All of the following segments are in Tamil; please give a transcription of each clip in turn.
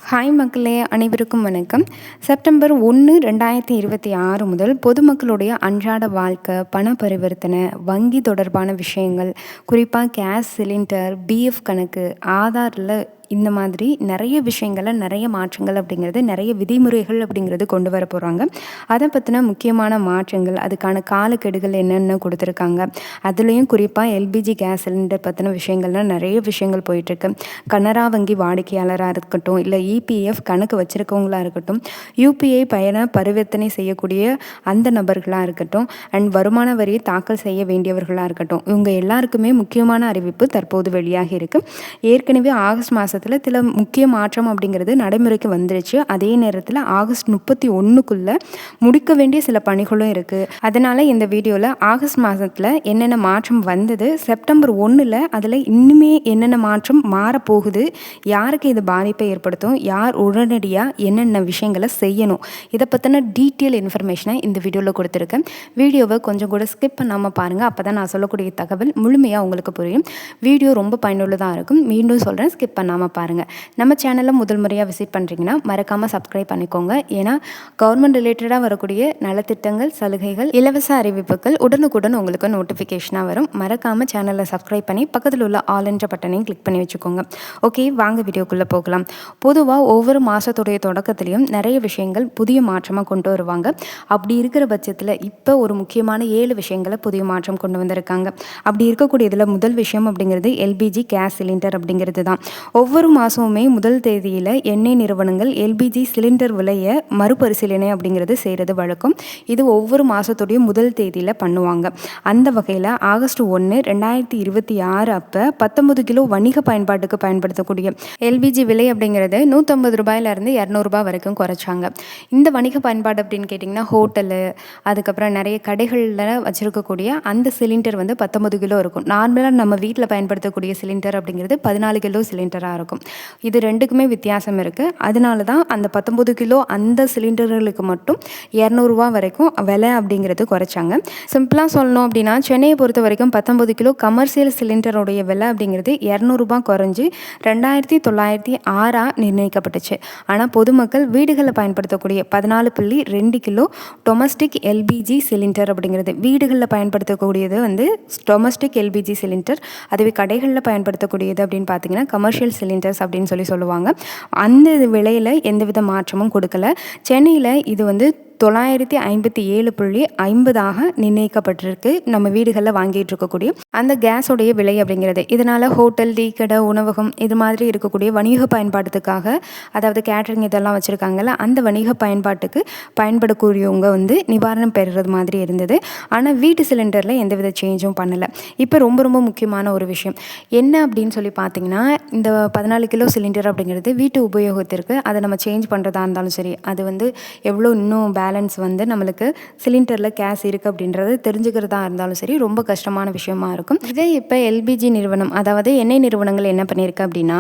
ஹாய் மக்களே, அனைவருக்கும் வணக்கம். செப்டம்பர் 1, 2026 முதல் பொதுமக்களுடைய அன்றாட வாழ்க்கை, பண பரிவர்த்தனை, வங்கி தொடர்பான விஷயங்கள், குறிப்பாக கேஸ் சிலிண்டர், பிஎஃப் கணக்கு, ஆதாரில் இந்த மாதிரி நிறைய விஷயங்கள நிறைய மாற்றங்கள் அப்படிங்கிறது, நிறைய விதிமுறைகள் அப்படிங்கிறது கொண்டு வர போகிறாங்க. அதை பற்றின முக்கியமான மாற்றங்கள், அதுக்கான காலக்கெடுகள் என்னென்ன கொடுத்துருக்காங்க. அதுலேயும் குறிப்பாக எல்பிஜி கேஸ் சிலிண்டர் பற்றின விஷயங்கள்லாம் நிறைய விஷயங்கள் போயிட்டுருக்கு. கனரா வங்கி வாடிக்கையாளராக இருக்கட்டும், இல்லை இபிஎஃப் கணக்கு வச்சுருக்கவங்களா இருக்கட்டும், யூபிஐ பயண பரிவர்த்தனை செய்யக்கூடிய அந்த நபர்களாக இருக்கட்டும், அண்ட் வருமான வரியை தாக்கல் செய்ய வேண்டியவர்களாக இருக்கட்டும், இவங்க எல்லாருக்குமே முக்கியமான அறிவிப்பு தற்போது வெளியாகி இருக்குது. ஏற்கனவே ஆகஸ்ட் மாதத்தில் சில முக்கிய மாற்றம் அப்படிங்கிறது நடைமுறைக்கு வந்துருச்சு. அதே நேரத்தில் ஆகஸ்ட் 31க்குள்ளே முடிக்க வேண்டிய சில பணிகளும் இருக்குது. அதனால் இந்த வீடியோவில் ஆகஸ்ட் மாதத்தில் என்னென்ன மாற்றம் வந்தது, செப்டம்பர் 1ல் அதில் இன்னுமே என்னென்ன மாற்றம் மாறப்போகுது, யாருக்கு இது பாதிப்பை ஏற்படுத்தும், யார் உடனடியாக என்னென்ன விஷயங்களை செய்யணும், இதை பற்றின டீட்டெயில் இன்ஃபர்மேஷனை இந்த வீடியோவில் கொடுத்துருக்கேன். வீடியோவை கொஞ்சம் கூட ஸ்கிப் பண்ணாமல் பாருங்கள். அப்போ தான் நான் சொல்லக்கூடிய தகவல் முழுமையாக உங்களுக்கு புரியும். வீடியோ ரொம்ப பயனுள்ளதாக இருக்கும். மீண்டும் சொல்கிறேன், ஸ்கிப் பண்ணாமல் பாருங்கள். நம்ம சேனலில் முதல் முறையாக விசிட் பண்ணுறீங்கன்னா மறக்காமல் சப்ஸ்கிரைப் பண்ணிக்கோங்க. ஏன்னா கவர்மெண்ட் ரிலேட்டடாக வரக்கூடிய நலத்திட்டங்கள், சலுகைகள், இலவச அறிவிப்புகள் உடனுக்குடன் உங்களுக்கு நோட்டிஃபிகேஷனாக வரும். மறக்காமல் சேனலை சப்ஸ்கிரைப் பண்ணி பக்கத்தில் உள்ள ஆல் என்ற பட்டனையும் கிளிக் பண்ணி வச்சுக்கோங்க. ஓகே, வாங்க வீடியோக்குள்ளே போகலாம். பொதுவாக ஒவ்வொரு மாதத்துடைய தொடக்கத்துலேயும் நிறைய விஷயங்கள் புதிய மாற்றமாக கொண்டு வருவாங்க. அப்படி இருக்கிற பட்சத்தில் இப்போ ஒரு முக்கியமான 7 விஷயங்களை புதிய மாற்றம் கொண்டு வந்திருக்காங்க. அப்படி இருக்கக்கூடியதில் முதல் விஷயம் அப்படிங்கிறது எல்பிஜி கேஸ் சிலிண்டர் அப்படிங்கிறது தான். ஒவ்வொரு மாதமுமே முதல் தேதியில் எண்ணெய் நிறுவனங்கள் எல்பிஜி சிலிண்டர் விலையை மறுபரிசீலனை அப்படிங்கிறது செய்கிறது வழக்கம். இது ஒவ்வொரு மாதத்துடைய முதல் தேதியில் பண்ணுவாங்க. அந்த வகையில் ஆகஸ்ட் 1, 2026 அப்போ 19 கிலோ வணிக பயன்பாட்டுக்கு பயன்படுத்தக்கூடிய எல்பிஜி விலை அப்படிங்கிறது 150 ரூபாயிலிருந்து 200 ரூபாய் வரைக்கும் குறைச்சாங்க. இந்த வணிக பயன்பாடு அப்படின்னு கேட்டிங்கன்னா ஹோட்டலு, அதுக்கப்புறம் நிறைய கடைகளில் வச்சுருக்கக்கூடிய அந்த சிலிண்டர் வந்து 19 கிலோ இருக்கும். நார்மலாக நம்ம வீட்டில் பயன்படுத்தக்கூடிய சிலிண்டர் அப்படிங்கிறது 14 கிலோ சிலிண்டராக இருக்கும். இது ரெண்டுக்குமே வித்தியாசம் இருக்குது. அதனால தான் அந்த 19 கிலோ அந்த சிலிண்டர்களுக்கு மட்டும் 200 ரூபா வரைக்கும் விலை அப்படிங்கிறது குறைச்சாங்க. சிம்பிளாக சொல்லணும் அப்படின்னா சென்னையை பொறுத்த வரைக்கும் 19 கிலோ கமர்ஷியல் சிலிண்டருடைய விலை அப்படிங்கிறது 200 ரூபா குறைஞ்சி 2906 நிர்ணயிக்கப்பட்டுச்சு. ஆனால் பொதுமக்கள் வீடுகளில் பயன்படுத்தக்கூடிய 14.2 கிலோ டொமஸ்டிக் எல்பிஜி சிலிண்டர் அப்படிங்கிறது, வீடுகளில் பயன்படுத்தக்கூடியது வந்து டொமஸ்டிக் எல்பிஜி சிலிண்டர். அதுவே கடைகளில் பயன்படுத்தக்கூடியது அப்படின்னு பார்த்தீங்கன்னா கமர்ஷியல் சிலிண்டர்ஸ் அப்படின்னு சொல்லுவாங்க. அந்த விலையில் எந்தவித மாற்றமும் கொடுக்கல. சென்னையில் இது வந்து 957.50 நிர்ணயிக்கப்பட்டிருக்கு. நம்ம வீடுகளில் வாங்கிட்டு இருக்கக்கூடிய அந்த கேஸோடைய விலை அப்படிங்கிறது. இதனால் ஹோட்டல், டீ கடை, உணவகம் இது மாதிரி இருக்கக்கூடிய வணிக பயன்பாட்டுக்காக, அதாவது கேட்ரிங் இதெல்லாம் வச்சுருக்காங்கல்ல, அந்த வணிக பயன்பாட்டுக்கு பயன்படக்கூடியவங்க வந்து நிவாரணம் பெறுறது மாதிரி இருந்தது. ஆனால் வீட்டு சிலிண்டரில் எந்தவித சேஞ்சும் பண்ணலை. இப்போ ரொம்ப ரொம்ப முக்கியமான ஒரு விஷயம் என்ன அப்படின்னு சொல்லி பார்த்தீங்கன்னா, இந்த 14 கிலோ சிலிண்டர் அப்படிங்கிறது வீட்டு உபயோகத்திற்கு அதை நம்ம சேஞ்ச் பண்ணுறதா இருந்தாலும் சரி, அது வந்து எவ்வளோ இன்னும் பேலன்ஸ் வந்து நம்மளுக்கு சிலிண்டரில் கேஸ் இருக்குது அப்படின்றது தெரிஞ்சுக்கிறதா இருந்தாலும் சரி ரொம்ப கஷ்டமான விஷயமா இருக்கும். இதே இப்போ எல்பிஜி நிறுவனம், அதாவது எண்ணெய் நிறுவனங்கள் என்ன பண்ணியிருக்கு அப்படின்னா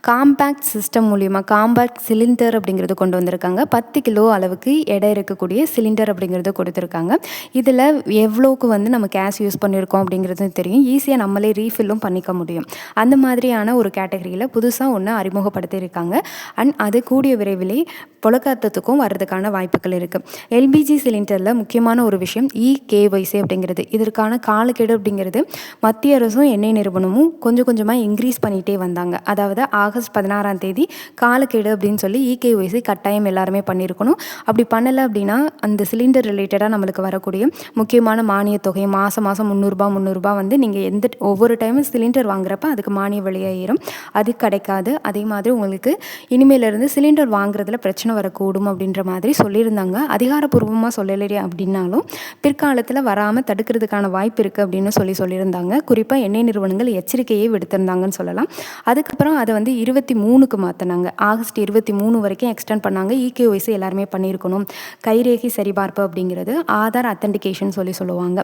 காம்பேக்ட் சிஸ்டம் மூலிமா காம்பேக்ட் சிலிண்டர் அப்படிங்கிறது கொண்டு வந்திருக்காங்க. 10 கிலோ அளவுக்கு எடை இருக்கக்கூடிய சிலிண்டர் அப்படிங்கிறது கொடுத்துருக்காங்க. இதில் எவ்வளோக்கு வந்து நம்ம கேஸ் யூஸ் பண்ணியிருக்கோம் அப்படிங்கிறது தெரியும். ஈஸியாக நம்மளே ரீஃபில்லும் பண்ணிக்க முடியும். அந்த மாதிரியான ஒரு கேட்டகரியில் புதுசாக ஒன்று அறிமுகப்படுத்தியிருக்காங்க. அண்ட் அது கூடிய விரைவிலே புழக்கத்துக்கும் வர்றதுக்கான வாய்ப்புகள் இருக்குது. எல்பிஜி சிலிண்டரில் முக்கியமான ஒரு விஷயம் இகேஒய்சி அப்படிங்கிறது. இதற்கான காலக்கெடு அப்படிங்கிறது மத்திய அரசும் எண்ணெய் நிறுவனமும் கொஞ்சம் கொஞ்சமாக இன்க்ரீஸ் பண்ணிகிட்டே வந்தாங்க. அதாவது ஆகஸ்ட் 16ஆம் தேதி காலக்கெடு அப்படின்னு சொல்லி இகேஒய்சி கட்டாயம் எல்லாருமே பண்ணியிருக்கணும். அப்படி பண்ணலை அப்படின்னா அந்த சிலிண்டர் ரிலேட்டடாக நம்மளுக்கு வரக்கூடிய முக்கியமான மானிய தொகை மாதம் 300 வந்து நீங்கள் ஒவ்வொரு டைமும் சிலிண்டர் வாங்குறப்ப அதுக்கு மானிய விலையாயிரும், அது கிடைக்காது. அதே மாதிரி உங்களுக்கு இனிமேலிருந்து சிலிண்டர் வாங்குறதுல பிரச்சனை வரக்கூடும் அப்படின்ற மாதிரி சொல்லியிருந்தாங்க. அதிகாரப்பூர்வமாக சொல்லலையே அப்படின்னாலும் பிற்காலத்தில் வராமல் தடுக்கிறதுக்கான வாய்ப்பு இருக்குது அப்படின்னு சொல்லியிருந்தாங்க. குறிப்பாக எண்ணெய் நிறுவனங்கள் எச்சரிக்கையை விடுத்திருந்தாங்கன்னு சொல்லலாம். அதுக்கப்புறம் அதை வந்து 23க்கு மாற்றினாங்க. ஆகஸ்ட் 23 வரைக்கும் எக்ஸ்டெண்ட் பண்ணாங்க. இகேஒய்சி எல்லாருமே பண்ணியிருக்கணும். கைரேகை சரிபார்ப்பு அப்படிங்கிறது ஆதார் அத்தன்டிகேஷன் சொல்லுவாங்க.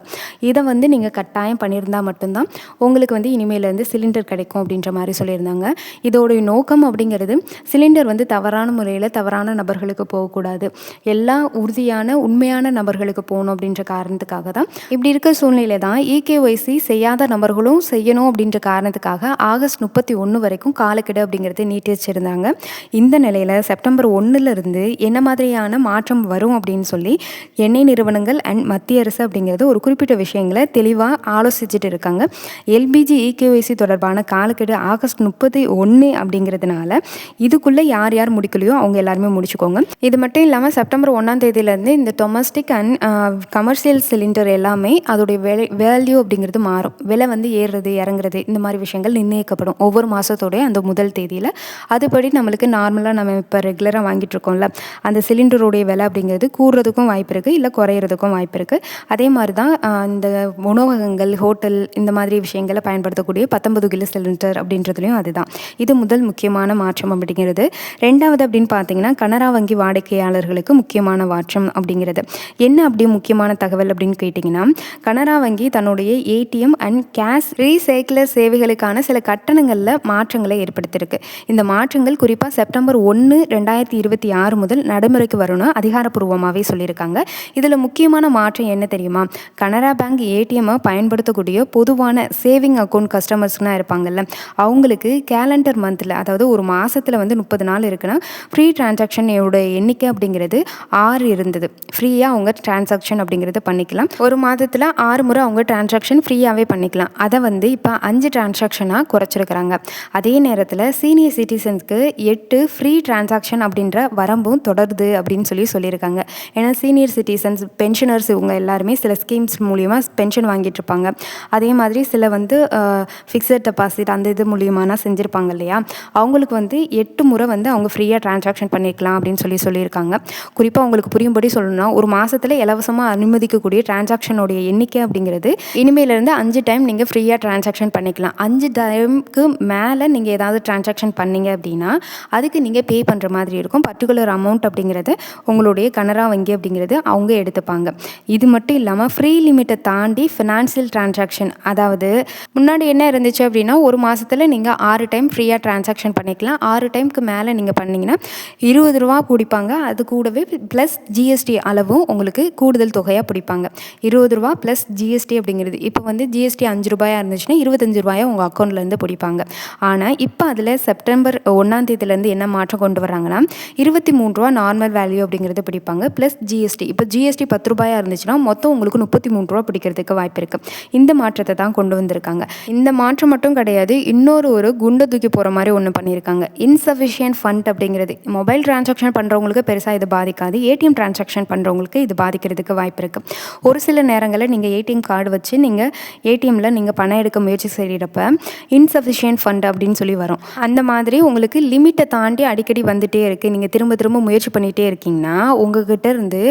இதை வந்து நீங்கள் கட்டாயம் பண்ணியிருந்தால் மட்டும்தான் உங்களுக்கு வந்து இனிமேலேருந்து சிலிண்டர் கிடைக்கும் அப்படின்ற மாதிரி சொல்லியிருந்தாங்க. இதோடைய நோக்கம் அப்படிங்கிறது சிலிண்டர் வந்து தவறான முறையில் தவறான நபர்களுக்கு போகக்கூடாது, எல்லா உறுதியான உண்மையான நபர்களுக்கு போகணும் அப்படின்ற காரணத்துக்காக தான். இப்படி இருக்க சூழ்நிலை தான் இகேஒய்சி செய்யாத நபர்களும் செய்யணும் அப்படின்ற காரணத்துக்காக ஆகஸ்ட் 31 வரைக்கும் காலக்கெடு அப்படிங்கிறது நீட்டிச்சிருந்தாங்க. இந்த நிலையில் செப்டம்பர் 1லிருந்து என்ன மாதிரியான மாற்றம் வரும் அப்படின்னு சொல்லி எண்ணெய் நிறுவனங்கள் அண்ட் மத்திய அரசு அப்படிங்கிறது ஒரு குறிப்பிட்ட விஷயங்களை தெளிவாக ஆலோசிச்சுட்டு இருக்காங்க. எல்பிஜி இகேஒய்சி தொடர்பான காலக்கெடு ஆகஸ்ட் 31 அப்படிங்கிறதுனால இதுக்குள்ளே யார் யார் முடிக்கலையோ அவங்க எல்லாருமே முடிச்சுக்கோங்க. இது மட்டும் இல்லாமல் செப்டம்பர் 1ஆம் தேதியிலேருந்து இந்த டொமஸ்டிக் அண்ட் கமர்ஷியல் சிலிண்டர் எல்லாமே அதோடைய வேல்யூ அப்படிங்கிறது மாறும். விலை வந்து ஏறுறது இறங்குறது இந்த மாதிரி விஷயங்கள் நிர்ணயிக்கப்படும் ஒவ்வொரு மாதத்தோடைய அந்த முதல் தேதியில். அதுபடி நம்மளுக்கு நார்மலாக நம்ம இப்போ ரெகுலராக வாங்கிட்டு இருக்கோம்ல அந்த சிலிண்டருடைய விலை அப்படிங்கிறது கூடுறதுக்கும் வாய்ப்பு இருக்குது, இல்லை குறையிறதுக்கும் வாய்ப்பு இருக்குது. அதே மாதிரி தான் இந்த உணவகங்கள், ஹோட்டல் இந்த மாதிரி விஷயங்களை பயன்படுத்தக்கூடிய 19 கிலோ சிலிண்டர் அப்படின்றதுலையும் அதுதான். இது முதல் முக்கியமான மாற்றம் அப்படிங்கிறது. ரெண்டாவது அப்படின்னு பார்த்தீங்கன்னா கனரா வங்கி வாடிக்கையாளர்களுக்கு முக்கியமான மாற்றம் அப்படிங்கிறது என்ன? அப்படி முக்கியமான தகவல் அப்படின்னு கேட்டிங்கன்னா, கனரா வங்கி தன்னுடைய ஏடிஎம் அண்ட் கேஷ் ரீசைக்கிளர் சேவைகளுக்கான சில கட்டணங்களில் மாற்றங்களை ஏற்படுத்தியிருக்கு. இந்த மாற்றங்கள் குறிப்பாக செப்டம்பர் 1, 2026 முதல் நடைமுறைக்கு வரும்னு அதிகாரப்பூர்வமாகவே சொல்லியிருக்காங்க. இதில் முக்கியமான மாற்றம் என்ன தெரியுமா? கனரா பேங்க் ஏடிஎம்மை பயன்படுத்தக்கூடிய பொதுவான சேவிங் அக்கௌண்ட் கஸ்டமர்ஸ்லாம் இருப்பாங்கல்ல, அவங்களுக்கு கேலண்டர் மந்தில், அதாவது ஒரு மாதத்தில் வந்து 30 நாள் இருக்குன்னா ஃப்ரீ டிரான்சாக்ஷனோட எண்ணிக்கை அப்படிங்கிறது 6 இருந்தது. ஃப்ரீயாக அவங்க டிரான்சாக்ஷன் அப்படிங்கிறது பண்ணிக்கலாம். ஒரு மாதத்தில் 6 முறை அவங்க டிரான்சாக்ஷன் ஃப்ரீயாகவே பண்ணிக்கலாம். அதை வந்து இப்போ 5 டிரான்சாக்ஷனாக குறைச்சிருக்கிறாங்க. அதே நேரத்தில் சீனியர் சிட்டிசன்ஸ்க்கு 8 ஃப்ரீ டிரான்சாக்ஷன் அப்படின்ற வரம்பும் தொடருது அப்படின்னு சொல்லியிருக்காங்க. ஏன்னா சீனியர் சிட்டிசன்ஸ், பென்ஷனர்ஸ் இவங்க எல்லாருமே சில ஸ்கீம்ஸ் மூலிமா பென்ஷன் வாங்கிட்டு இருப்பாங்க. அதே மாதிரி சில வந்து ஃபிக்ஸட் டெபாசிட் அந்த இது மூலியமாக செஞ்சுருப்பாங்க இல்லையா, அவங்களுக்கு வந்து 8 முறை வந்து அவங்க ஃப்ரீயாக டிரான்சாக்ஷன் பண்ணிக்கலாம் அப்படின்னு சொல்லியிருக்காங்க. குறிப்பாக அவங்களுக்கு புரியும்படி சொல்லணும்னா ஒரு மாதத்தில் இலவசமாக அனுமதிக்கக்கூடிய டிரான்சாக்ஷனோடைய எண்ணிக்கை அப்படிங்கிறது இனிமேலேருந்து 5 டைம் நீங்கள் ஃப்ரீயாக டிரான்சாக்ஷன் பண்ணிக்கலாம். 5 டைமுக்கு மேலே நீங்கள் ஏதாவது டிரான்சாக்ஷன் பண்ணீங்க அப்படின்னா அதுக்கு நீங்கள் பே பண்ணுற மாதிரி இருக்கும். பர்டிகுலர் அமௌண்ட் அப்படிங்கிறது உங்களுடைய கனரா வங்கி அப்படிங்கிறது அவங்க எடுத்துப்பாங்க. இது மட்டும் இல்லாமல் ஃப்ரீ லிமிட்டை தாண்டி ஃபினான்ஷியல் டிரான்சாக்ஷன், அதாவது முன்னாடி என்ன இருந்துச்சு அப்படின்னா ஒரு மாதத்தில் நீங்கள் 6 டைம் ஃப்ரீயாக டிரான்சாக்ஷன் பண்ணிக்கலாம். 6 டைமுக்கு மேலே நீங்கள் பண்ணிங்கன்னா 20 ரூபா பிடிப்பாங்க. அது கூடவே ப்ளஸ் ஜிஎஸ்டி அளவும் உங்களுக்கு கூடுதல் தொகையாக பிடிப்பாங்க. 20 ரூபா ப்ளஸ் ஜிஎஸ்டி அப்படிங்கிறது இப்போ வந்து ஜிஎஸ்டி 5 ரூபாயாக இருந்துச்சுன்னா 25 ரூபாயை உங்கள் அக்கௌண்ட்லேருந்து பிடிப்பாங்க. ஆனால் இப்போ அதில் செப்டம்பர் 1ஆம் தேதியிலேருந்து என்ன மாற்றம் கொண்டு வராங்கன்னா 23 ரூபா நார்மல் வேல்யூ அப்படிங்கிறது பிடிப்பாங்க ப்ளஸ் ஜிஎஸ்டி. இப்போ ஜிஎஸ்டி 10 ரூபாயாக இருந்துச்சுன்னா மொத்தம் உங்களுக்கு 33 ரூபா பிடிக்கிறதுக்கு வாய்ப்பு இருக்குது. இந்த மாற்றத்தை தான் கொண்டு வந்திருக்காங்க. இந்த மாற்றம் மட்டும் கிடையாது, ஒரு குண்டை தூக்கி போகிற மாதிரி ஒன்று பண்ணியிருக்காங்க. இன்சஃபிஷியன்ட் ஃபண்ட் அப்படிங்கிறது மொபைல் டிரான்சாக்ஷன் பண்ணுறவங்களுக்கு பெருசாக இது பாதிக்காது, ஏடிஎம் டிரான்சாக்ஷன் பண்ணுறவங்களுக்கு இது பாதிக்கிறதுக்கு வாய்ப்பு இருக்குது. ஒரு சில நேரங்களில் நீங்கள் ஏடிஎம் கார்டு வச்சு நீங்கள் ஏடிஎம்மில் நீங்கள் பணம் எடுக்க முயற்சி செய்கிறப்ப இன்சஃபிஷியன்ட் ஃபண்ட் அப்படின்னு சொல்லி வரும். அந்த மாதிரி உங்களுக்கு லிமிட்டை தாண்டி அடிக்கடி வந்துகிட்டே இருக்குது, நீங்கள் திரும்ப திரும்ப முயற்சி பண்ணிகிட்டே இருக்கீங்கன்னா உங்ககிட்ட இருந்து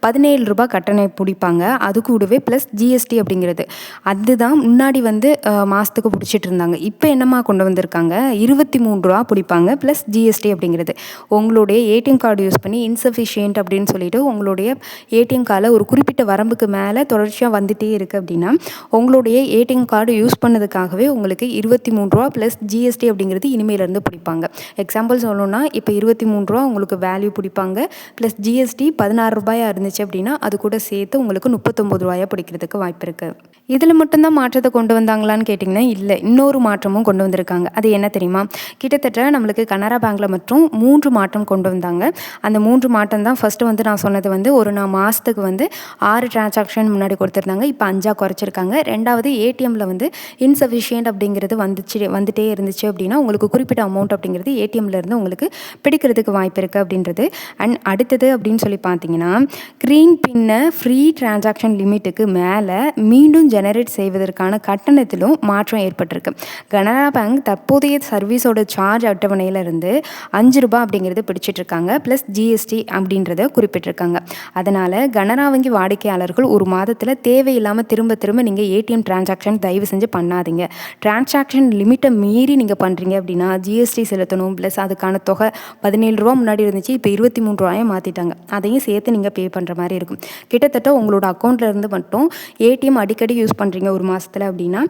17 ரூபாய் கட்டணம் பிடிப்பாங்க. அது கூடவே ப்ளஸ் ஜிஎஸ்டி அப்படிங்கிறது அதுதான் முன்னாடி வந்து மாதத்துக்கு பிடிச்சிட்டு இருந்தாங்க. இப்போ என்னமா கொண்டு வந்திருக்காங்க, 23 ரூபா பிடிப்பாங்க ப்ளஸ் ஜிஎஸ்டி அப்படிங்கிறது. உங்களுடைய ஏடிஎம் கார்டு யூஸ் பண்ணி இன்சஃபிஷியன்ட் அப்படின்னு சொல்லிட்டு உங்களுடைய ஏடிஎம் கார்டில் ஒரு குறிப்பிட்ட வரம்புக்கு மேலே தொடர்ச்சியாக வந்துகிட்டே இருக்குது அப்படின்னா உங்களுடைய ஏடிஎம் கார்டு யூஸ் பண்ணதுக்காகவே உங்களுக்கு 23 ரூபா ப்ளஸ் ஜிஎஸ்டி அப்படிங்கிறது இனிமேலேருந்து பிடிப்பாங்க. எக்ஸாம்பிள் சொல்லணும்னா இப்போ 23 ரூபா உங்களுக்கு வேல்யூ பிடிப்பாங்க ப்ளஸ் ஜிஎஸ்டி 16 ரூபாயாக இருந்துச்சு அப்படின்னா அது கூட சேர்த்து உங்களுக்கு 39 ரூபாயாக பிடிக்கிறதுக்கு வாய்ப்பு இருக்குது. இதில் மட்டும்தான் மாற்றத்தை கொண்டு வந்தாங்களான்னு கேட்டிங்கன்னா இல்லை, இன்னொரு மாற்றமும் கொண்டு வந்திருக்காங்க. அது என்ன தெரியுமா? கிட்டத்தட்ட நம்மளுக்கு கனரா பேங்க்கில் மட்டும் 3 மாற்றம் கொண்டு வந்தாங்க. அந்த 3 மாற்றம் தான் ஃபஸ்ட்டு வந்து நான் சொன்னது வந்து ஒரு மாதத்துக்கு வந்து 6 டிரான்சாக்ஷன் முன்னாடி கொடுத்துருந்தாங்க, இப்போ 5ஆக குறைச்சிருக்காங்க. ரெண்டாவது ஏடிஎம்மில் வந்து இன்சஃபிஷியன்ட் அப்படிங்கிறது வந்துட்டே இருந்துச்சு அப்படின்னா உங்களுக்கு குறிப்பிட்ட அமௌண்ட் அப்படிங்கிறது ஏடிஎம்லேருந்து உங்களுக்கு பிடிக்கிறதுக்கு வாய்ப்பு இருக்குது அப்படின்றது. அண்ட் அடுத்தது அப்படின்னு சொல்லி பார்த்தீங்கன்னா க்ரீன் பின்னை ஃப்ரீ டிரான்சாக்ஷன் லிமிட்டுக்கு மேலே மீண்டும் ஜெனரேட் செய்வதற்கான கட்டணத்திலும் மாற்றம் ஏற்பட்டிருக்கு. கனரா பேங்க் தற்போதைய சர்வீஸோட சார்ஜ் அட்டவணையிலிருந்து 5 ரூபாய் அப்படிங்கிறது பிடிச்சிட்ருக்காங்க ப்ளஸ் ஜிஎஸ்டி அப்படின்றத குறிப்பிட்டிருக்காங்க. அதனால் கனரா வங்கி வாடிக்கையாளர்கள் ஒரு மாதத்தில் தேவையில்லாமல் திரும்ப நீங்கள் ஏடிஎம் டிரான்சாக்ஷன் தயவு செஞ்சு பண்ணாதீங்க. டிரான்சாக்ஷன் லிமிட்டை மீறி நீங்கள் பண்ணுறீங்க அப்படின்னா ஜிஎஸ்டி செலுத்தணும், ப்ளஸ் அதுக்கான தொகை 17 ரூபா முன்னாடி இருந்துச்சு, இப்போ 23 ரூபாயை மாற்றிட்டாங்க. அதையும் சேர்த்து நீங்கள் பே பண்ணுற மாதிரி இருக்கும். கிட்டத்தட்ட உங்களோட அக்கௌண்ட்டில் இருந்து மட்டும் ஏடிஎம் அடிக்கடி யூஸ் பண்ணுறீங்க ஒரு மாதத்தில் அப்படின்னா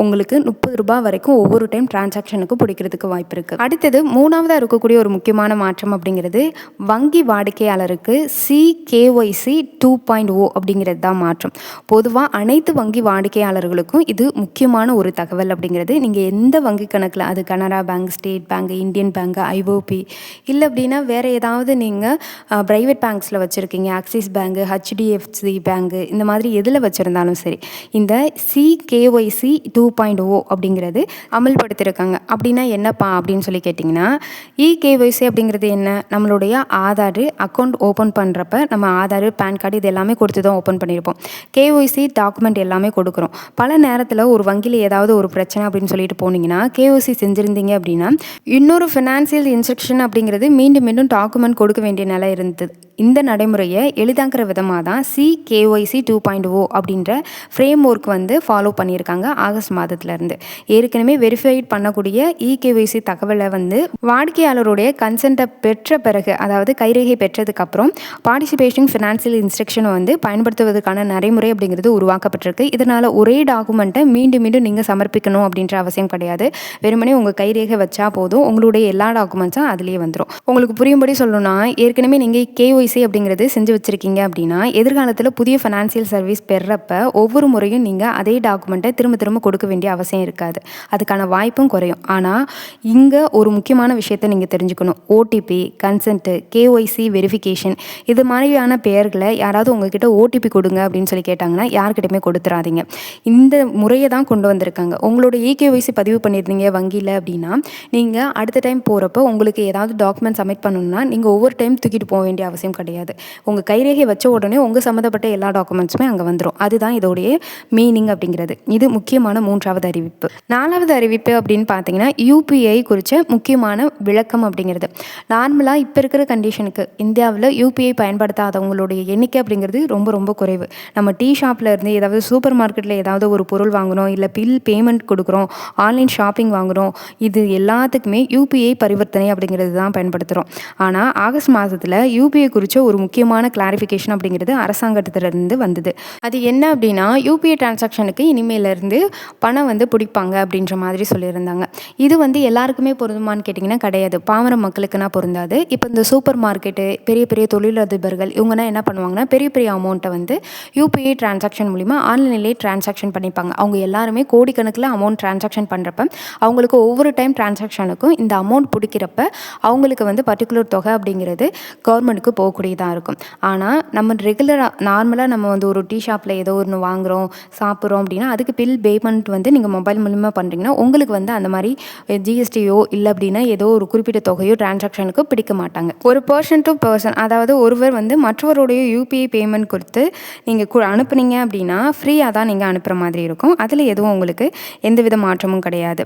உங்களுக்கு 30 ரூபாய் வரைக்கும் ஒவ்வொரு டைம் டிரான்சாக்ஷனுக்கு பிடிக்கிறதுக்கு வாய்ப்பு இருக்குது. அடுத்தது 3ஆவதாக இருக்கக்கூடிய ஒரு முக்கியமான மாற்றம் அப்படிங்கிறது அப்படிங்கிறது வங்கி வாடிக்கையாளருக்கு சிகேஒய்சி 2.0 அப்படிங்கிறது தான் மாற்றம். பொதுவாக அனைத்து வங்கி வாடிக்கையாளர்களுக்கும் இது முக்கியமான ஒரு தகவல் அப்படிங்கிறது. நீங்கள் எந்த வங்கி கணக்கில், அது Canara bank, state bank, Indian bank, IOB இல்லை அப்படின்னா வேறு ஏதாவது நீங்கள் ப்ரைவேட் பேங்க்ஸில் வச்சுருக்கீங்க, ஆக்சிஸ் பேங்கு, ஹெச்டிஎஃப்சி பேங்கு, இந்த மாதிரி எதில் வச்சுருந்தாலும் சரி, இந்த சிகேஒய்சி 2.0 அப்படிங்கிறது அமல்படுத்தியிருக்காங்க. அப்படின்னா என்னப்பா அப்படின்னு சொல்லி கேட்டிங்கன்னா, இகேஒய்சி அப்படிங்கிறது என்ன? நம்மளுடைய ஆதார் அக்கௌண்ட் ஓப்பன் பண்ணுறப்ப நம்ம ஆதார், பேன் கார்டு இது எல்லாமே கொடுத்து தான் ஓப்பன் பண்ணியிருப்போம். கேஒய்சி டாக்குமெண்ட் எல்லாமே கொடுக்குறோம். பல நேரத்தில் ஒரு வங்கியில் ஏதாவது ஒரு பிரச்சனை அப்படின்னு சொல்லிட்டு போனீங்கன்னா, கேஒய்சி செஞ்சுருந்தீங்க அப்படின்னா இன்னொரு ஃபினான்சியல் இன்ஸ்ட்ரக்ஷன் அப்படிங்கிறது மீண்டும் மீண்டும் டாக்குமெண்ட் கொடுக்க வேண்டிய நிலை இருந்தது. இந்த நடைமுறையை எளிதாக்குற விதமாக தான் சிகேஒய்சி 2.0 அப்படின்ற ஃப்ரேம் ஒர்க் வந்து ஃபாலோ பண்ணியிருக்காங்க ஆகஸ்ட் மாதத்துலேருந்து. ஏற்கனவே வெரிஃபைட் பண்ணக்கூடிய இகேஒய்சி தகவலை வந்து வாடிக்கையாளருடைய கன்சென்ட்டை பெற்ற பிறகு, அதாவது கைரேகை பெற்றதுக்கப்புறம் பார்ட்டிசிபேஷன் ஃபினான்சியல் இன்ஸ்ட்ரக்ஷனை வந்து பயன்படுத்துவதற்கான நடைமுறை அப்படிங்கிறது உருவாக்கப்பட்டிருக்கு. இதனால் ஒரே டாக்குமெண்ட்டை மீண்டும் மீண்டும் நீங்கள் சமர்ப்பிக்கணும் அப்படின்ற அவசியம் கிடையாது. வெறுமனே உங்கள் கைரேகை வச்சா போதும், உங்களுடைய எல்லா டாக்குமெண்ட்ஸும் அதுலேயே வந்துடும். உங்களுக்கு புரியும்படி சொல்லணும்னா, ஏற்கனவே நீங்கள் கேஒய்சி அப்படிங்கிறது செஞ்சு வச்சுருக்கீங்க அப்படின்னா எதிர்காலத்தில் புதிய ஃபினான்சியல் சர்வீஸ் பெறப்ப ஒவ்வொரு முறையும் நீங்கள் அதே டாக்குமெண்ட்டை திரும்ப திரும்ப கொடுக்க வேண்டிய அவசியம் இருக்காது. அதுக்கான வாய்ப்பும் குறையும். ஆனால் இங்கே ஒரு முக்கியமான விஷயத்தை நீங்கள் தெரிஞ்சுக்கணும். ஓடிபி, கன்சென்ட்டு, கேஒய்சி வெரிஃபிகேஷன் இது மாதிரியான பெயர்களை யாராவது உங்ககிட்ட ஓடிபி கொடுங்க அப்படின்னு சொல்லி கேட்டாங்கன்னா யார்கிட்டையுமே கொடுத்துடாதீங்க. இந்த முறையை தான் கொண்டு வந்திருக்காங்க. உங்களோட இகேஒய்சி பதிவு பண்ணியிருந்தீங்க வங்கியில் அப்படின்னா, நீங்கள் அடுத்த டைம் போகிறப்ப உங்களுக்கு ஏதாவது டாக்குமெண்ட் சப்மிட் பண்ணணும்னா நீங்கள் ஒவ்வொரு டைம் தூக்கிட்டு போக வேண்டிய அவசியம் கிடையாது. உங்கள் கைரேகை வச்ச உடனே உங்கள் சம்மந்தப்பட்ட எல்லா டாக்குமெண்ட்ஸுமே அங்கே வந்துடும். அதுதான் இதோடைய மீனிங் அப்படிங்கிறது. இது முக்கியமான 3வது அறிவிப்பு. 4வது அறிவிப்பு அப்படின்னு பார்த்தீங்கன்னா, யூபிஐ குறித்த முக்கியமான விளக்கம் அப்படிங்கிறது. நார்மலாக இப்போ இருக்கிற கண்டிஷனுக்கு இந்தியாவில் யூபிஐ பயன்படுத்தாதவங்களுடைய எண்ணிக்கை அப்படிங்கிறது ரொம்ப ரொம்ப குறைவு. நம்ம டீ ஷாப்பில் இருந்து ஏதாவது சூப்பர் மார்க்கெட்டில் ஏதாவது ஒரு பொருள் வாங்குகிறோம், இல்லை பில் பேமெண்ட் கொடுக்குறோம், ஆன்லைன் ஷாப்பிங் வாங்குகிறோம், இது எல்லாத்துக்குமே யூபிஐ பரிவர்த்தனை அப்படிங்கிறது தான் பயன்படுத்துகிறோம். ஆனால் ஆகஸ்ட் மாதத்தில் யூபிஐ குறித்த ஒரு முக்கியமான கிளாரிஃபிகேஷன் அப்படிங்கிறது அரசாங்கத்திலிருந்து வந்தது. அது என்ன அப்படின்னா, யூபிஐ டிரான்சாக்ஷனுக்கு இனிமேலேருந்து பணம் வந்து பிடிப்பாங்க அப்படின்ற மாதிரி சொல்லியிருந்தாங்க. இது வந்து எல்லாருக்குமே பொருந்துமான்னு கேட்டிங்கன்னா கிடையாது. பாமர மக்களுக்குனா பொருந்தாது. இப்போ இந்த சூப்பர் மார்க்கெட்டு, பெரிய பெரிய தொழிலதிபர்கள் இவங்கன்னா என்ன பண்ணுவாங்கன்னா, பெரிய பெரிய அமௌண்ட்டை வந்து யூபிஐ டிரான்சாக்ஷன் மூலிமா ஆன்லைன்லேயே டிரான்சாக்ஷன் பண்ணிப்பாங்க. அவங்க எல்லாருமே கோடிக்கணக்கில் அமௌண்ட் டிரான்சாக்ஷன் பண்ணுறப்ப அவங்களுக்கு ஒவ்வொரு டைம் டிரான்சாக்ஷனுக்கும் இந்த அமௌண்ட் பிடிக்கிறப்ப அவங்களுக்கு வந்து பர்டிகுலர் தொகை அப்படிங்கிறது கவர்மெண்ட்டுக்கு போகக்கூடியதாக இருக்கும். ஆனால் நம்ம ரெகுலராக நார்மலாக நம்ம வந்து ஒரு டீ ஷாப்பில் ஏதோ ஒன்று வாங்குகிறோம், சாப்பிட்றோம் அப்படின்னா அதுக்கு பில் பேமெண்ட் வந்து நீங்கள் மொபைல் மூலிமா பண்ணுறீங்கன்னா உங்களுக்கு வந்து அந்த மாதிரி ஜிஎஸ்டியோ இல்லை அப்படின்னா ஏதோ ஒரு குறிப்பிட்ட தொகையோ டிரான்சாக்ஷனுக்கு பிடிக்க மாட்டாங்க. ஒரு பர்சன் டு பர்சன், அதாவது ஒருவர் வந்து மற்றவருடைய யூபிஐ பேமெண்ட் கொடுத்து நீங்கள் அனுப்புனீங்க அப்படின்னா ஃப்ரீயாக தான் நீங்கள் அனுப்புகிற மாதிரி இருக்கும். அதில் எதுவும் உங்களுக்கு எந்தவித மாற்றமும் கிடையாது.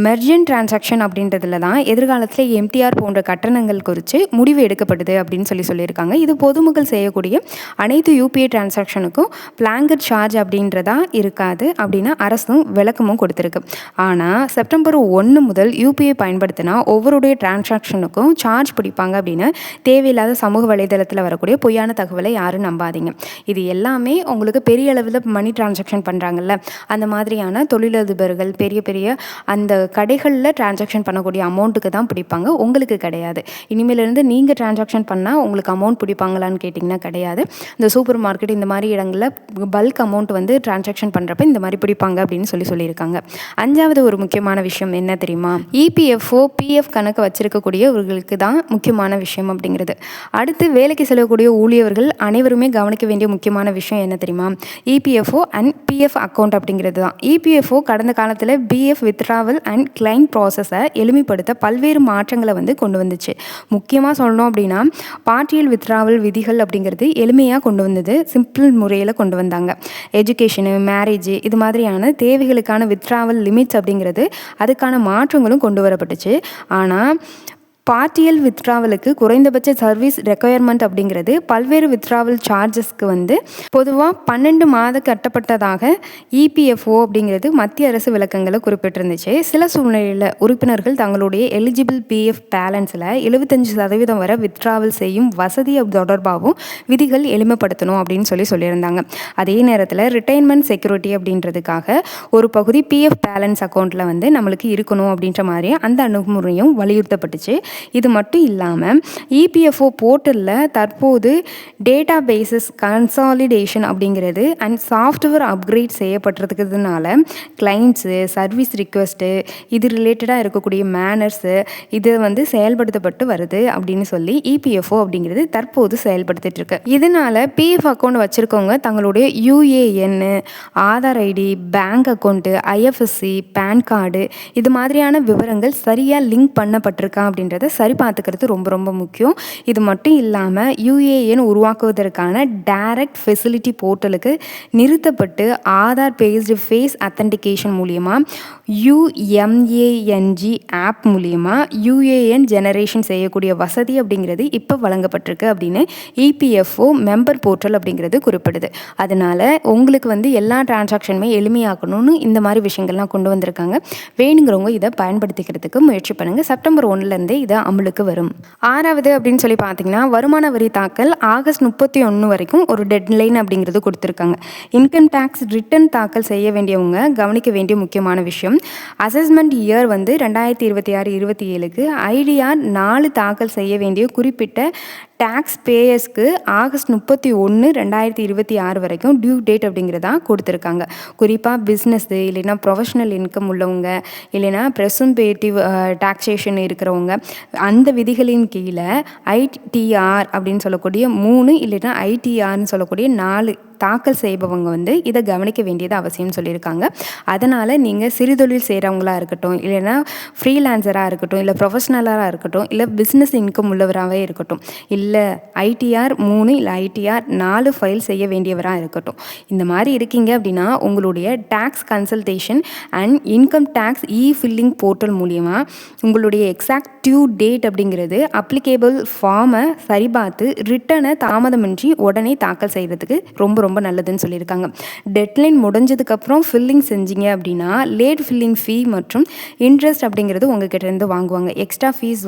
மெர்ஜென்ட் டிரான்சாக்ஷன் அப்படின்றதுல தான் எதிர்காலத்தில் எம்டிஆர் போன்ற கட்டணங்கள் குறித்து முடிவு எடுக்கப்படுது அப்படின்னு சொல்லியிருக்காங்க. இது பொதுமக்கள் செய்யக்கூடிய அனைத்து யூபிஐ டிரான்சாக்ஷனுக்கும் பிளாங்கட் சார்ஜ் அப்படின்றதா இருக்காது அப்படின்னு அரசும் விளக்கமும் கொடுத்துருக்கு. ஆனால் செப்டம்பர் 1 முதல் யூபிஐ பயன்படுத்தினா ஒவ்வொருடைய டிரான்சாக்ஷனுக்கும் சார்ஜ் பிடிப்பாங்க அப்படின்னு தேவையில்லாத சமூக வலைதளத்தில் வரக்கூடிய பொய்யான தகவலை யாரும் நம்பாதீங்க. இது எல்லாமே உங்களுக்கு பெரிய அளவில் மணி டிரான்சாக்ஷன் பண்ணுறாங்கல்ல, அந்த மாதிரியான தொழிலதிபர்கள், பெரிய பெரிய அந்த கடைகளில் டிரான்சாக்ஷன் பண்ணக்கூடிய அமௌண்ட்டுக்கு தான் பிடிப்பாங்க, உங்களுக்கு கிடையாது. இனிமேலேருந்து நீங்கள் டிரான்சாக்ஷன் பண்ணால் உங்களுக்கு அமௌண்ட் பிடிப்பாங்களான்னு கேட்டிங்கன்னா கிடையாது. இந்த சூப்பர் மார்க்கெட் இந்த மாதிரி இடங்களில் பல்க் அமௌண்ட் வந்து டிரான்சாக்ஷன் பண்ணுறப்ப இந்த மாதிரி பிடிப்பாங்க அப்படின்னு சொல்லியிருக்காங்க. 5வது ஒரு முக்கியமான விஷயம் என்ன தெரியுமா? இபிஎஃப்ஓ பிஎஃப் கணக்கு வச்சிருக்கக்கூடியவர்களுக்கு தான் முக்கியமான விஷயம் அப்படிங்கிறது. அடுத்து வேலைக்கு செல்லக்கூடிய ஊழியர்கள் அனைவருமே கவனிக்க வேண்டிய முக்கியமான விஷயம் என்ன தெரியுமா? இபிஎஃப்ஓ அண்ட் பிஎஃப் அக்கௌண்ட் அப்படிங்கிறது தான். இபிஎஃப்ஓ கடந்த காலத்தில் பிஎஃப் வித்ட்ராவல் அண்ட் கிளைம் ப்ராசஸை எளிமைப்படுத்த பல்வேறு மாற்றங்களை வந்து கொண்டு வந்துச்சு. முக்கியமாக சொல்லணும் அப்படின்னா பார்ட்டியல் வித்ட்ராவல் விதிகள் அப்படிங்கிறது எளிமையாக கொண்டு வந்தது, சிம்பிள் முறையில் கொண்டு வந்தாங்க. எஜுகேஷனு, மேரேஜ் இது மாதிரியான தேவைகளுக்கான வித்ட்ராவல் லிமிட்ஸ் அப்படிங்கிறது அதுக்கான மாற்றங்களும் கொண்டு வரப்பட்டுச்சு. ஆனால் பார்ட்டியல் வித்ட்ராவலுக்கு குறைந்தபட்ச சர்வீஸ் ரெக்குயர்மெண்ட் அப்படிங்கிறது பல்வேறு வித்ட்ராவல் சார்ஜஸ்க்கு வந்து பொதுவாக 12 மாத கட்டப்பட்டதாக இபிஎஃப்ஓ அப்படிங்கிறது மத்திய அரசு விளக்கங்களை குறிப்பிட்டிருந்துச்சு. சில சூழ்நிலையில் உறுப்பினர்கள் தங்களுடைய எலிஜிபிள் பிஎஃப் பேலன்ஸில் 75% வரை வித்ட்ராவல் செய்யும் வசதி தொடர்பாகவும் விதிகள் எளிமைப்படுத்தணும் அப்படின்னு சொல்லியிருந்தாங்க. அதே நேரத்தில் ரிட்டைர்மெண்ட் செக்யூரிட்டி அப்படின்றதுக்காக ஒரு பகுதி பிஎஃப் பேலன்ஸ் அக்கௌண்ட்டில் வந்து நம்மளுக்கு இருக்கணும் அப்படின்ற மாதிரி அந்த அணுகுமுறையும் வலியுறுத்தப்பட்டுச்சு. இது மட்டும் இல்லாமல் இபிஎஃப்ஓ போர்ட்டலில் தற்போது டேட்டா பேசஸ் கன்சாலிடேஷன் அப்படிங்கிறது அண்ட் சாஃப்ட்வேர் அப்கிரேட் செய்யப்பட்டிருக்கிறதுனால கிளைண்ட்ஸு சர்வீஸ் ரிக்வெஸ்ட்டு இது ரிலேட்டடாக இருக்கக்கூடிய மேனர்ஸு இது செயல்படுத்தப்பட்டு வருது அப்படின்னு சொல்லி இபிஎஃப்ஓ அப்படிங்கிறது தற்போது செயல்படுத்திட்டு இருக்கு. இதனால பிஎஃப் அக்கௌண்ட் வச்சுருக்கவங்க தங்களுடைய UAN, Aadhaar ID, bank account, IFSC, PAN card இது மாதிரியான விவரங்கள் சரியாக லிங்க் பண்ணப்பட்டிருக்கா அப்படின்றத சரி பார்த்துக்கிறது ரொம்ப ரொம்ப முக்கியம். இது மட்டும் இல்லாமல் யூஏஎன் உருவாக்குவதற்கான டைரக்ட் ஃபெசிலிட்டி போர்ட்டலுக்கு நிறுத்தப்பட்டு ஆதார் பேஸ்டு ஃபேஸ் அத்தன்டிகேஷன் மூலியமாக யுஎம்ஏஎன்ஜி ஆப் மூலியமாக யூஏஎன் ஜெனரேஷன் செய்யக்கூடிய வசதி அப்படிங்கிறது இப்போ வழங்கப்பட்டிருக்கு அப்படின்னு இபிஎஃப்ஓ மெம்பர் போர்ட்டல் அப்படிங்கிறது குறிப்பிடுது. அதனால் உங்களுக்கு எல்லா டிரான்சாக்ஷனுமே எளிமையாக்கணும்னு இந்த மாதிரி விஷயங்கள்லாம் கொண்டு வந்திருக்காங்க. வேணுங்கிறவங்க இதை பயன்படுத்திக்கிறதுக்கு முயற்சி பண்ணுங்கள். செப்டம்பர் 1 இது அமலுக்கு வரும். 6வது அப்படின்னு சொல்லி பார்த்தீங்கன்னா வருமான வரி தாக்கல் ஆகஸ்ட் 31 வரைக்கும் ஒரு டெட்லைன் அப்படிங்கிறது கொடுத்துருக்காங்க. இன்கம் டேக்ஸ் ரிட்டர்ன் தாக்கல் செய்ய வேண்டியவங்க கவனிக்க வேண்டிய முக்கியமான விஷயம், அசஸ்மெண்ட் இயர் 2026-27க்கு ஐடிஆர் 4 தாக்கல் செய்ய வேண்டிய குறிப்பிட்ட டேக்ஸ் பேயர்ஸ்க்கு ஆகஸ்ட் 31, 2026 வரைக்கும் டியூ டேட் அப்படிங்கிறதா கொடுத்துருக்காங்க. குறிப்பாக பிஸ்னஸ்ஸு இல்லைன்னா ப்ரொஃபஷனல் இன்கம் உள்ளவங்க இல்லைன்னா ப்ரெசும்பேட்டிவ் டாக்ஸேஷன் இருக்கிறவங்க அந்த விதிகளின் கீழே ஐடிஆர் அப்படின்னு சொல்லக்கூடிய 3 இல்லைன்னா ஐடிஆர்னு சொல்லக்கூடிய 4 தாக்கல் செய்பவங்க இதை கவனிக்க வேண்டியது அவசியம்னு சொல்லியிருக்காங்க. அதனால் நீங்கள் சிறுதொழில் செய்கிறவங்களாக இருக்கட்டும், இல்லைன்னா ஃப்ரீலான்சராக இருக்கட்டும், இல்லை ப்ரொஃபஷ்னலாக இருக்கட்டும், இல்லை பிஸ்னஸ் இன்கம் உள்ளவராகவே இருக்கட்டும், இல்லை ஐடிஆர் 3 இல்லை ஐடிஆர் 4 ஃபைல் செய்ய வேண்டியவராக இருக்கட்டும், இந்த மாதிரி இருக்கீங்க அப்படின்னா உங்களுடைய tax consultation and income tax filing portal மூலிமா உங்களுடைய எக்ஸாக்ட் டியூ டேட் அப்படிங்கிறது அப்ளிகேபிள் ஃபார்மை சரிபார்த்து ரிட்டனை தாமதமின்றி உடனே தாக்கல் செய்கிறதுக்கு ரொம்ப ரொம்ப நல்லதுன்னு சொல்லியிருக்காங்க. டெட்லைன் முடிஞ்சதுக்கப்புறம் ஃபில்லிங் செஞ்சீங்க அப்படின்னா லேட் ஃபில்லிங் ஃபீ மற்றும் இன்ட்ரெஸ்ட் அப்படிங்கிறது உங்ககிட்ட இருந்து வாங்குவாங்க. எக்ஸ்ட்ரா ஃபீஸ்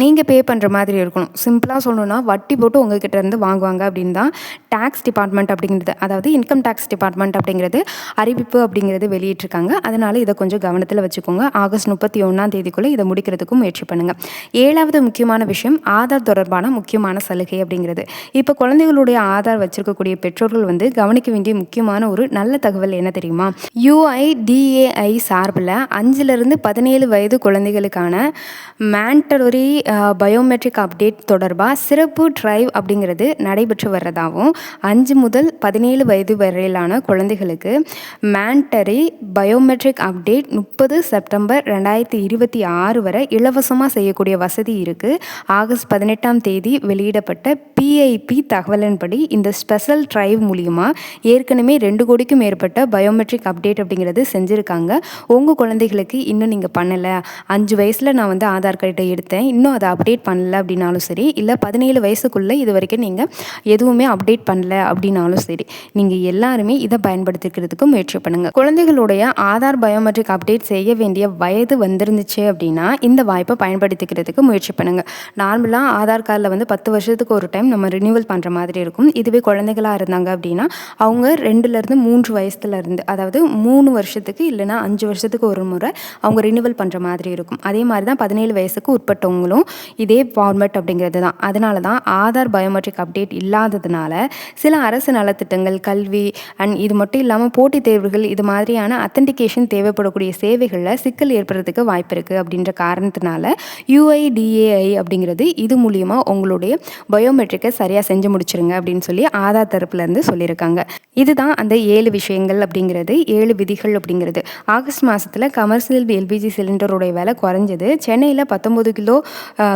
நீங்கள் பே பண்ணுற மாதிரி இருக்கணும். சிம்பிளாக சொல்லணும்னா வட்டி போட்டு உங்ககிட்ட இருந்து வாங்குவாங்க அப்படின்னு தான் டேக்ஸ் டிபார்ட்மெண்ட் அப்படிங்கிறது, அதாவது இன்கம் டேக்ஸ் டிபார்ட்மெண்ட் அப்படிங்கிறது அறிவிப்பு அப்படிங்கிறது வெளியிட்டிருக்காங்க. அதனால் இதை கொஞ்சம் கவனத்தில் வச்சுக்கோங்க. ஆகஸ்ட் 31 இதை முடிக்கிறதுக்கும் முயற்சி பண்ணுங்கள். 7வது முக்கியமான விஷயம் ஆதார் தொடர்பான முக்கியமான சலுகை அப்படிங்கிறது. இப்போ குழந்தைகளுடைய ஆதார் வச்சிருக்கக்கூடிய பெற்றோர்கள் கவனிக்க வேண்டிய முக்கியமான ஒரு நல்ல தகவல் என்ன தெரியுமா? UIDAI சார்பில் 5லிருந்து 17 வயது குழந்தைகளுக்கான மேண்டடரி பயோமெட்ரிக் அப்டேட் தொடர்பாக சிறப்பு டிரைவ் அப்படிங்கிறது நடைபெற்று வர்றதாகவும் 5 முதல் 17 வயது வரையிலான குழந்தைகளுக்கு மேண்டரி பயோமெட்ரிக் அப்டேட் 30 செப்டம்பர் 2026 வரை இலவசமாக செய்யக்கூடிய வசதி இருக்குது. ஆகஸ்ட் 18 வெளியிடப்பட்ட PIP தகவலின்படி இந்த ஸ்பெஷல் டிரைவ் மூலியமாக ஏற்கனவே 2 கோடிக்கும் மேற்பட்ட பயோமெட்ரிக் அப்டேட் அப்படிங்கிறது செஞ்சுருக்காங்க. உங்கள் குழந்தைகளுக்கு இன்னும் நீங்கள் பண்ணலை, 5 வயசில் நான் ஆதார் கார்டை எடுத்தேன், இன்னும் அதை அப்டேட் பண்ணலை அப்படின்னாலும் சரி, இல்லை 17 வயசுக்குள்ளே இது வரைக்கும் நீங்கள் எதுவுமே அப்டேட் பண்ணல அப்படின்னாலும் சரி, நீங்கள் எல்லாருமே இதை பயன்படுத்திக்கிறதுக்கு முயற்சி பண்ணுங்கள். குழந்தைகளுடைய ஆதார் பயோமெட்ரிக் அப்டேட் செய்ய வேண்டிய வயது வந்துருந்துச்சு அப்படின்னா இந்த வாய்ப்பை பயன்படுத்திக்கிறதுக்கு முயற்சி பண்ணுங்கள். நார்மலாக ஆதார் கார்டில் 10 வருஷத்துக்கு ஒரு டைம் நம்ம ரினியூவல் பண்ணுற மாதிரி இருக்கும். இதுவே குழந்தைகளாக இருந்தாங்க அப்படின்னா அவங்க 2லேருந்து 3 வயசுலேருந்து, அதாவது 3 வருஷத்துக்கு இல்லைனா 5 வருஷத்துக்கு ஒரு முறை அவங்க ரினியூவல் பண்ணுற மாதிரி இருக்கும். அதே மாதிரி தான் 17 வயசுக்கு உட்பட்டவங்களும் இதே ஃபார்மேட் அப்படிங்கிறது தான். அதனால தான் ஆதார் பயோமெட்ரிக் அப்டேட் இல்லாததுனால சில அரசு நலத்திட்டங்கள், கல்வி அண்ட் இது மட்டும் இல்லாமல் போட்டித் தேர்வுகள் இது மாதிரியான அத்தன்டிகேஷன் தேவைப்படக்கூடிய சேவைகளில் சிக்கல் ஏற்படுறதுக்கு வாய்ப்பு இருக்குது. அப்படின்ற காரணத்தினால UIDAI அப்படிங்கிறது இது மூலியமாக உங்களுடைய பயோமெட்ரிக்கை சரியாக செஞ்சு முடிச்சிருங்க அப்படின்னு சொல்லி ஆதார் தரப்புலேருந்து சொல்லியிருக்காங்க. இதுதான் அந்த 7 விஷயங்கள் அப்படிங்கிறது, 7 விதிகள் அப்படிங்கிறது. ஆகஸ்ட் மாதத்தில் கமர்ஷியல் LPG சிலிண்டரோட விலை குறைஞ்சது. சென்னையில் 19 கிலோ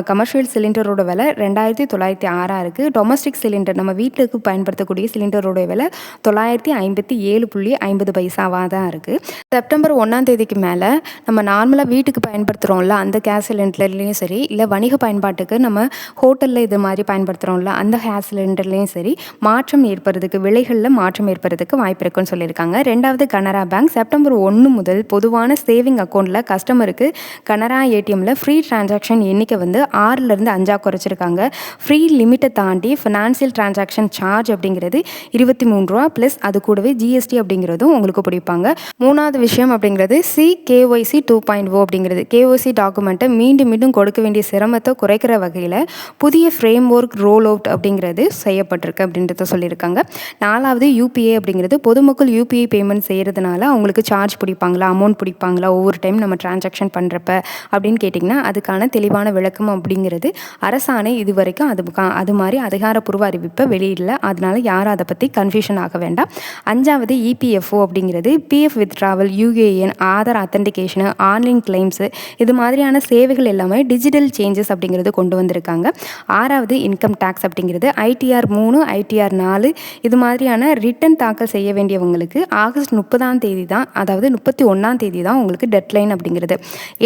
கமர்ஷியல் சிலிண்டரோட விலை 2906 இருக்குது. டொமஸ்டிக் சிலிண்டர் நம்ம வீட்டுக்கு பயன்படுத்தக்கூடிய சிலிண்டரோட விலை 957.50 தான் இருக்குது. செப்டம்பர் 1 மேலே நம்ம நார்மலாக வீட்டுக்கு பயன்படுத்துகிறோம்ல அந்த கேஸ் சிலிண்டர்லேயும் சரி, இல்லை வணிக பயன்பாட்டுக்கு நம்ம ஹோட்டலில் இது மாதிரி பயன்படுத்துகிறோம்ல அந்த கேஸ் சிலிண்டர்லேயும் சரி மாற்றம் ஏற்படுறதுக்கு, விலைகள் விலைகளில் மாற்றம் ஏற்படுறதுக்கு வாய்ப்பு இருக்குன்னு சொல்லியிருக்காங்க. 2வது கனரா பேங்க் செப்டம்பர் 1 முதல் பொதுவான சேவிங் அக்கௌண்ட்டில் கஸ்டமருக்கு கனரா ஏடிஎம்மில் ஃப்ரீ டிரான்சாக்ஷன் எண்ணிக்கை வந்து 6லேருந்து 5 குறைச்சிருக்காங்க. ஃப்ரீ லிமிட்டை தாண்டி ஃபினான்சியல் டிரான்சாக்ஷன் சார்ஜ் அப்படிங்கிறது ரூ. 23 ப்ளஸ் அது கூடவே ஜிஎஸ்டி அப்படிங்கிறதும் உங்களுக்கு பிடிப்பாங்க. 3வது விஷயம் அப்படிங்கிறது KYC 2.0 அப்படிங்கிறது KYC டாக்குமெண்ட்டை மீண்டும் கொடுக்க வேண்டிய சிரமத்தை குறைக்கிற வகையில் புதிய ஃப்ரேம் ஒர்க் ரோல் அவுட் அப்படிங்கிறது செய்யப்பட்டிருக்கு அப்படின்றத சொல்லியிருக்காங்க. 4வது UPI அப்படிங்கிறது பொதுமக்கள் UPI பேமெண்ட் செய்கிறதுனால அவங்களுக்கு சார்ஜ் பிடிப்பாங்களா, அமௌண்ட் பிடிப்பாங்களா ஒவ்வொரு டைம் நம்ம டிரான்சாக்ஷன் பண்ணுறப்ப அப்படின்னு கேட்டிங்கன்னா அதுக்கான தெளிவான விளக்கம் அப்படிங்கிறது அரசாணை இது வரைக்கும் அது மாதிரி அதிகாரப்பூர்வ அறிவிப்பை வெளியிடல. அதனால யாரும் அதை பற்றி கன்ஃபியூஷன் ஆக வேண்டாம். 5வது EPFO அப்படிங்கிறது PF withdrawal, UAN, Aadhaar authentication, online claims இது மாதிரியான சேவைகள் எல்லாமே டிஜிட்டல் சேஞ்சஸ் அப்படிங்கிறது கொண்டு வந்திருக்காங்க. 6வது இன்கம் டேக்ஸ் அப்படிங்கிறது ITR 3, ITR 4 இது மாதிரியான ரிட்டன் தாக்கல் செய்ய வேண்டியவங்களுக்கு ஆகஸ்ட் 30ஆம் தேதி தான், அதாவது 31ஆம் தேதி தான் உங்களுக்கு டெட்லைன் அப்படிங்கிறது.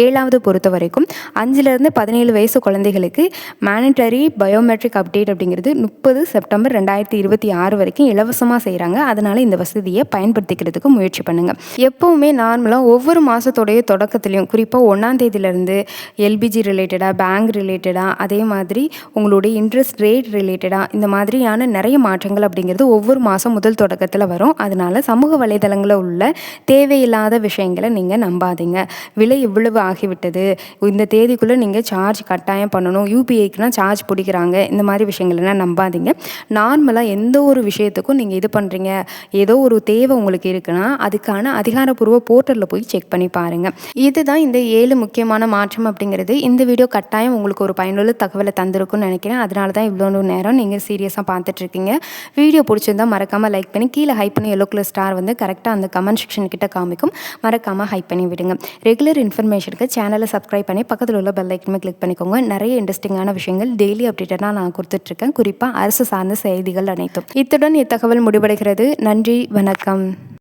7வது பொறுத்த வரைக்கும் 5லேருந்து 17 வயசு குழந்தைகளுக்கு மேண்டட்டரி பயோமெட்ரிக் அப்டேட் அப்படிங்கிறது 30 செப்டம்பர் 2026 வரைக்கும் இலவசமாக செய்கிறாங்க. அதனால் இந்த வசதியை பயன்படுத்திக்கிறதுக்கு முயற்சி பண்ணுங்கள். எப்போவுமே நார்மலாக ஒவ்வொரு மாதத்தோடைய தொடக்கத்துலேயும் குறிப்பாக 1ஆம் தேதியிலேருந்து LPG ரிலேட்டடாக, பேங்க் ரிலேட்டடாக, அதே மாதிரி உங்களுடைய இன்ட்ரெஸ்ட் ரேட் ரிலேட்டடாக இந்த மாதிரியான நிறைய மாற்றங்கள் அப்படிங்கிறது ஒவ்வொரு மாதம் முதல் தொடக்கத்தில் வரும். அதனால் சமூக வலைதளங்களில் உள்ள தேவையில்லாத விஷயங்களை நீங்கள் நம்பாதீங்க. விலை இவ்வளவு ஆகிவிட்டது, இந்த தேதிக்குள்ளே நீங்கள் சார்ஜ் கட்டாயம் பண்ணணும், UPIக்குனா சார்ஜ் பிடிக்கிறாங்க, இந்த மாதிரி விஷயங்கள்லாம் நம்பாதீங்க. நார்மலாக எந்த ஒரு விஷயத்துக்கும் நீங்கள் இது பண்ணுறீங்க, ஏதோ ஒரு தேவை உங்களுக்கு இருக்குன்னா அதுக்கான அதிகாரப்பூர்வ போர்ட்டலில் போய் செக் பண்ணி பாருங்கள். இதுதான் இந்த 7 முக்கியமான மாற்றம் அப்படிங்கிறது. இந்த வீடியோ கட்டாயம் உங்களுக்கு ஒரு பயனுள்ள தகவலை தந்திருக்குன்னு நினைக்கிறேன். அதனால தான் இவ்வளோ நேரம் நீங்கள் சீரியஸாக பார்த்துட்ருக்கீங்க. வீடியோ பிடிச்சிருந்தால் மறக்காமல் லைக் பண்ணி கீழே ஹைப் பண்ணி எல்லோ கலர் ஸ்டார் வந்து கரெக்டாக அந்த கமெண்ட் செக்ஷன் கிட்ட காமிக்கும், மறக்காமல் ஹைப் பண்ணி விடுங்க. ரெகுலர் இன்ஃபர்மேஷனுக்கு சேனலை சப்ஸ்கிரைப் பண்ணி பக்கத்தில் உள்ள பெல் ஐக்கனுமே கிளிக் பண்ணிக்கோங்க. நிறைய இன்ட்ரெஸ்டிங்கான விஷயங்கள் டெய்லி அப்டேட்டடாக நான் கொடுத்துட்ருக்கேன், குறிப்பாக அரசு சார்ந்த செய்திகள் அனைத்தும். இத்துடன் இத்தகவல் முடிவடைகிறது. நன்றி, வணக்கம்.